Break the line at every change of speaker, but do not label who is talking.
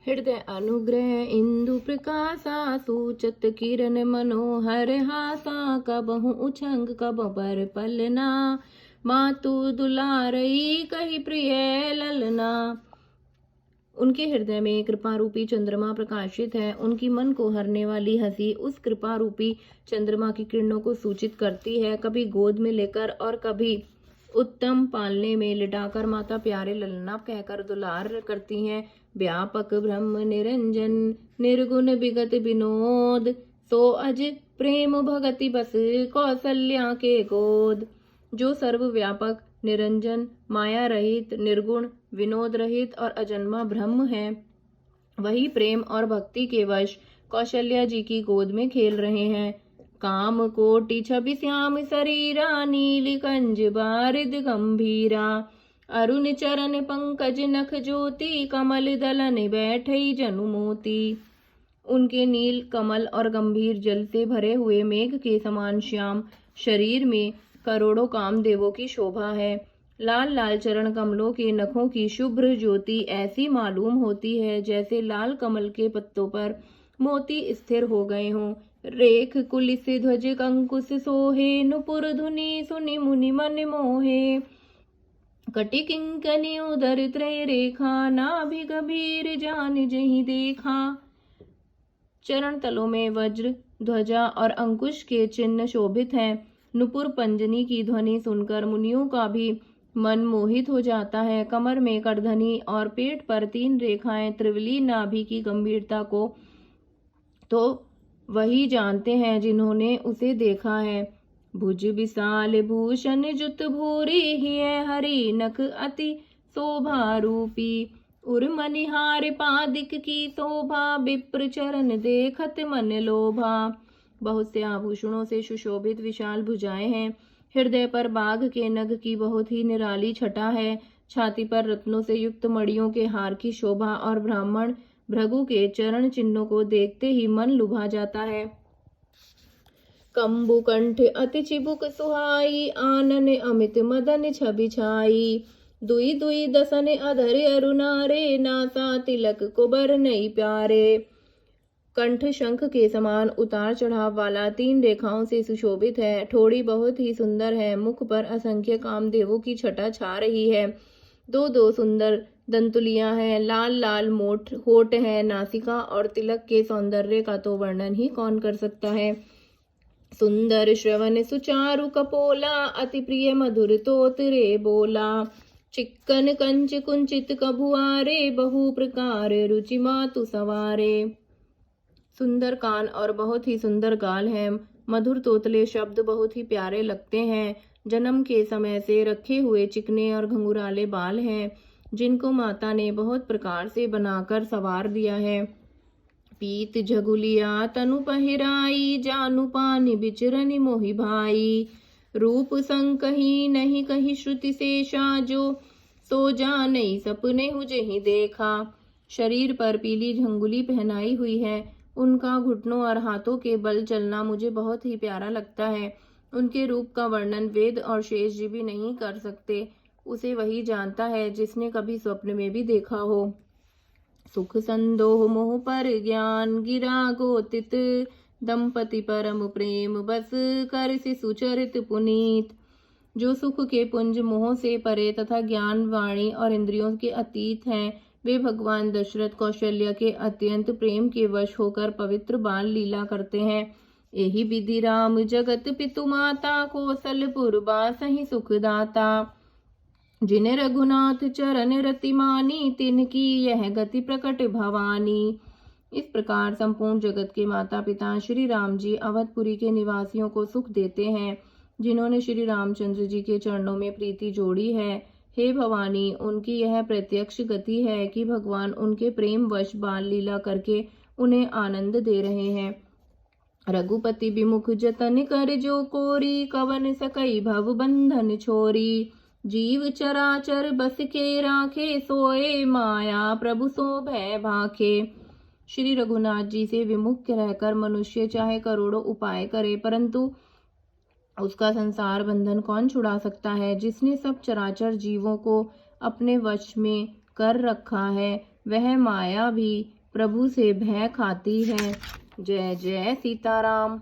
हृदय अनुग्रह इंदु प्रकाशा सूचत किरण मनोहर हासा कबहु उछंग कब पर पलना मातु दुलारई कही प्रिय ललना। उनके हृदय में कृपा रूपी चंद्रमा प्रकाशित है। उनकी मन को हरने वाली हंसी उस कृपा रूपी चंद्रमा की किरणों को सूचित करती है। कभी गोद में लेकर और कभी उत्तम पालने में लिटाकर माता प्यारे ललना कहकर दुलार करती हैं। व्यापक ब्रह्म निरंजन निर्गुण विगत विनोद सो अज प्रेम भगति बस कौशल्या के गोद। जो सर्वव्यापक निरंजन माया रहित निर्गुण विनोद रहित और अजन्मा ब्रह्म है, वही प्रेम और भक्ति के वश कौशल्या जी की गोद में खेल रहे हैं। काम कोटि छवि श्याम शरीरा नील कंज बारिद गंभीरा अरुण चरण पंकज नख ज्योति कमल दलन बैठई जनु मोती। उनके नील कमल और गंभीर जल से भरे हुए मेघ के समान श्याम शरीर में करोड़ों कामदेवों की शोभा है। लाल लाल चरण कमलों के नखों की शुभ्र ज्योति ऐसी मालूम होती है जैसे लाल कमल के पत्तों पर मोती स्थिर हो गए हों। रेख कुलिस ध्वज कंकुश सोहे नुपुर धुनि सुनि मुनि मन मोहे कटि किंकनी उदर त्रय रेखा नाभि गंभीर जान जहि देखा। चरण तलों में वज्र ध्वजा और अंकुश के चिन्ह शोभित हैं। नुपुर पंजनी की ध्वनि सुनकर मुनियों का भी मन मोहित हो जाता है। कमर में करधनी और पेट पर 3 रेखाएं त्रिवली नाभि की गंभीरता को तो वही जानते हैं जिन्होंने उसे देखा है। भुज विशाल भूषण जुत भूरी हिय हरि नख अति शोभा रूपी उर मनिहार पादिक की शोभा विप्र चरण देखत मन लोभा। बहुत से आभूषणों से सुशोभित विशाल भुजाएं हैं। हृदय पर बाघ के नग की बहुत ही निराली छटा है। छाती पर रत्नों से युक्त मणियों के हार की शोभा और ब्राह्मण भृगु के चरण चिन्हों को देखते ही मन लुभा जाता है। कंबु कंठ अति चिबुक सुहाई आनन अमित मदन छवि छाई दुई दुई दसन अधर अरुणारे नासा तिलक कुबर नई प्यारे। कंठ शंख के समान उतार चढ़ाव वाला 3 रेखाओं से सुशोभित है। ठोड़ी बहुत ही सुंदर है। मुख पर असंख्य कामदेवों की छटा छा रही है। 2 सुंदर दंतुलियां हैं। लाल लाल मोठ होठ है। नासिका और तिलक के सौंदर्य का तो वर्णन ही कौन कर सकता है। सुंदर श्रवण सुचारु कपोला अति प्रिय मधुर तोत रे बोला चिक्कन कंच कुंचित कभुआरे बहु प्रकार रुचि मातु सवारे। सुंदर कान और बहुत ही सुंदर गाल हैं। मधुर तोतले शब्द बहुत ही प्यारे लगते हैं। जन्म के समय से रखे हुए चिकने और घुंघराले बाल हैं जिनको माता ने बहुत प्रकार से बनाकर संवार दिया है। पीत झगुलिया तनु पहिराई जानु पानी बिचरनि मोहि भाई रूप संग कही नहीं कही श्रुति शेषा जो सो जानई सपने हुजहि देखा। शरीर पर पीली झंगुली पहनाई हुई है। उनका घुटनों और हाथों के बल चलना मुझे बहुत ही प्यारा लगता है। उनके रूप का वर्णन वेद और शेष जी भी नहीं कर सकते। उसे वही जानता है जिसने कभी स्वप्न में भी देखा हो। सुख संदोह मोह पर ज्ञान गिरा गोतित दंपति परम प्रेम बस कर सुचरित पुनीत। जो सुख के पुंज मोह से परे तथा ज्ञान वाणी और इंद्रियों के अतीत हैं, वे भगवान दशरथ कौशल्या के अत्यंत प्रेम के वश होकर पवित्र बाल लीला करते हैं। यही विधि राम जगत पितु माता कौशलपुर बासहि सुखदाता जिन्हें रघुनाथ चरण रतिमानी तिनकी यह गति प्रकट भवानी। इस प्रकार संपूर्ण जगत के माता पिता श्री राम जी अवधपुरी के निवासियों को सुख देते हैं जिन्होंने श्री रामचंद्र जी के चरणों में प्रीति जोड़ी है। हे भवानी, उनकी यह प्रत्यक्ष गति है कि भगवान उनके प्रेम वश बाल लीला करके उन्हें आनंद दे रहे हैं। रघुपति विमुख जतन कर जो कोरी कवन सकई भव बंधन छोरी जीव चराचर बस के राखे सोए माया प्रभु सो भय भाखे। श्री रघुनाथ जी से विमुख रहकर मनुष्य चाहे करोड़ों उपाय करे परंतु उसका संसार बंधन कौन छुड़ा सकता है। जिसने सब चराचर जीवों को अपने वश में कर रखा है वह माया भी प्रभु से भय खाती है। जय जय सीताराम।